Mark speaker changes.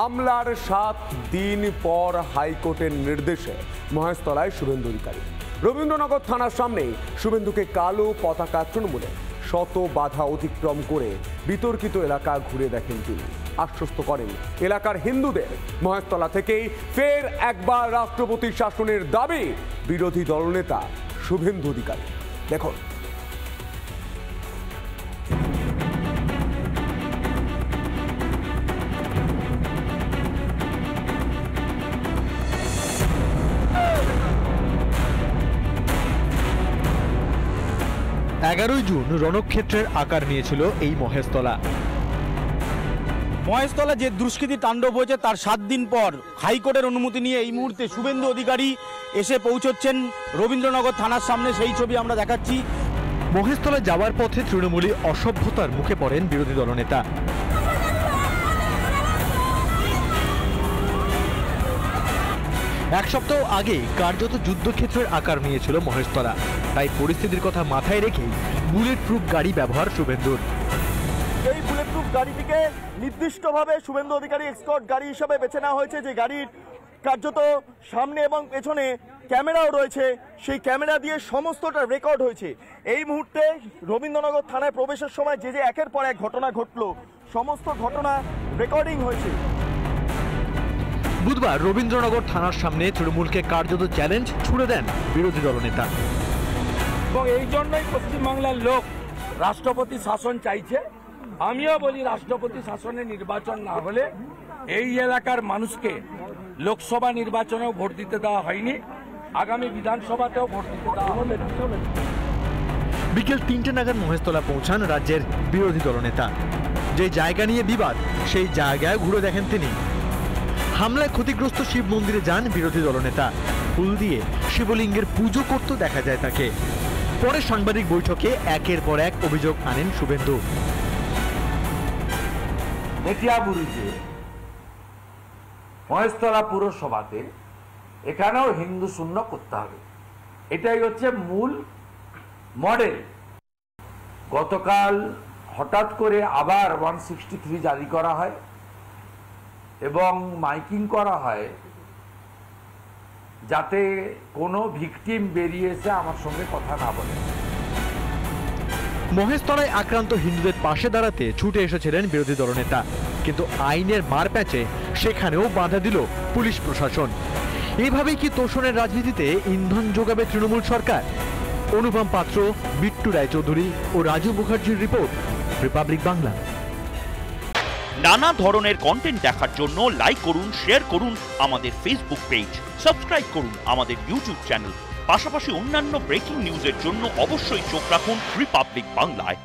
Speaker 1: হামলার 7 দিন পর হাইকোর্টের নির্দেশে মহেশতলায় শুভেন্দু অধিকারী রবীন্দ্রনগর থানার সামনে শুভেন্দুকে কালো পতাকা তৃণমূলে শত বাধা অতিক্রম করে বিতর্কিত এলাকা ঘুরে দেখেন তিনি। আশ্বস্ত করেন এলাকার হিন্দুদের। মহেশতলা থেকেই ফের একবার রাষ্ট্রপতি শাসনের দাবি বিরোধী দলনেতা শুভেন্দু অধিকারী। দেখুন,
Speaker 2: 11 জুন রণক্ষেত্রের আকার নিয়েছিল এই মহেশতলা।
Speaker 3: মহেশতলা যে দুষ্কৃতি তাণ্ডব হয়েছে তার 7 দিন পর হাইকোর্টের অনুমতি নিয়ে এই মুহূর্তে শুভেন্দু অধিকারী এসে পৌঁছচ্ছেন রবীন্দ্রনগর থানার সামনে। সেই ছবি আমরা দেখাচ্ছি।
Speaker 2: মহেশতলা যাওয়ার পথে তৃণমূলী অসভ্যতার মুখে পড়েন বিরোধী দলনেতা। এক সপ্তাহ আগে কার্যত যুদ্ধক্ষেত্রের আকার নিয়েছিল মহেশতলা। তাই পরিস্থিতির কথা মাথায় রেখেই বুলেট প্রুফ গাড়ি ব্যবহার শুভেন্দুর।
Speaker 3: এই বুলেট প্রুফ গাড়িটিকে নির্দিষ্টভাবে শুভেন্দু অধিকারী এক্সকর্ট গাড়ি হিসেবে বেছে নেওয়া হয়েছে, যে গাড়ির কার্যত সামনে এবং পেছনে ক্যামেরাও রয়েছে। সেই ক্যামেরা দিয়ে সমস্তটা রেকর্ড হয়েছে। এই মুহূর্তে রবীন্দ্রনগর থানায় প্রবেশের সময় যে একের পর এক ঘটনা ঘটলো, সমস্ত ঘটনা রেকর্ডিং হয়েছে।
Speaker 2: বুধবার রবীন্দ্রনগর থানার সামনে তৃণমূলকে কার্যত চ্যালেঞ্জ ছুড়ে দেন বিরোধী দলনেতা।
Speaker 4: এবং এই জন্যই পশ্চিমবাংলার লোক রাষ্ট্রপতি শাসন চাইছে। আমিও বলি, রাষ্ট্রপতি শাসনে নির্বাচন না হলে এই এলাকার মানুষকে লোকসভা নির্বাচনেও ভোট দিতে দেওয়া হয়নি, আগামী বিধানসভাতেও ভোট দিতে দেওয়া হবে না।
Speaker 2: বিকেল 3টে নাগাদ মহেশতলা পৌঁছান রাজ্যের বিরোধী দলনেতা। যে জায়গা নিয়ে বিবাদ, সেই জায়গায় ঘুরে দেখেন তিনি। হামলায় ক্ষতিগ্রস্ত শিব মন্দিরে যান বিরোধী দলনেতা। ফুল দিয়ে শিবলিঙ্গের পুজো করতে দেখা যায় তাকে। পরে সাংবাদিক বৈঠকে একের পর এক অভিযোগ আনেন শুভেন্দু।
Speaker 5: মেটিয়াবুরুজে মহেশতলা পুরসভাতে এখানেও হিন্দু শূন্য করতে হবে, এটাই হচ্ছে মূল মডেল। গতকাল হঠাৎ করে আবার 163 জারি করা হয় এবং মাইকিং করা হয় যাতে কোনো ভিকটিম বেরিয়ে এসে আমার সঙ্গে কথা না বলে।
Speaker 2: মহেশতলায় আক্রান্ত হিন্দুদের পাশে দাঁড়াতে ছুটে এসেছিলেন বিরোধী দলনেতা, কিন্তু আইনের মার প্যাচে সেখানেও বাধা দিল পুলিশ প্রশাসন। এভাবেই কি তোষণের রাজনীতিতে ইন্ধন যোগাবে তৃণমূল সরকার? অনুপম পাত্র, বিট্টু রায়চৌধুরী ও রাজু মুখার্জির রিপোর্ট, রিপাবলিক বাংলা।
Speaker 6: নানা ধরনের কন্টেন্ট দেখার জন্য লাইক করুন, শেয়ার করুন আমাদের ফেসবুক পেজ, সাবস্ক্রাইব করুন আমাদের ইউটিউব চ্যানেল। পাশাপাশি অন্যান্য ব্রেকিং নিউজের জন্য অবশ্যই চোখ রাখুন রিপাবলিক বাংলায়।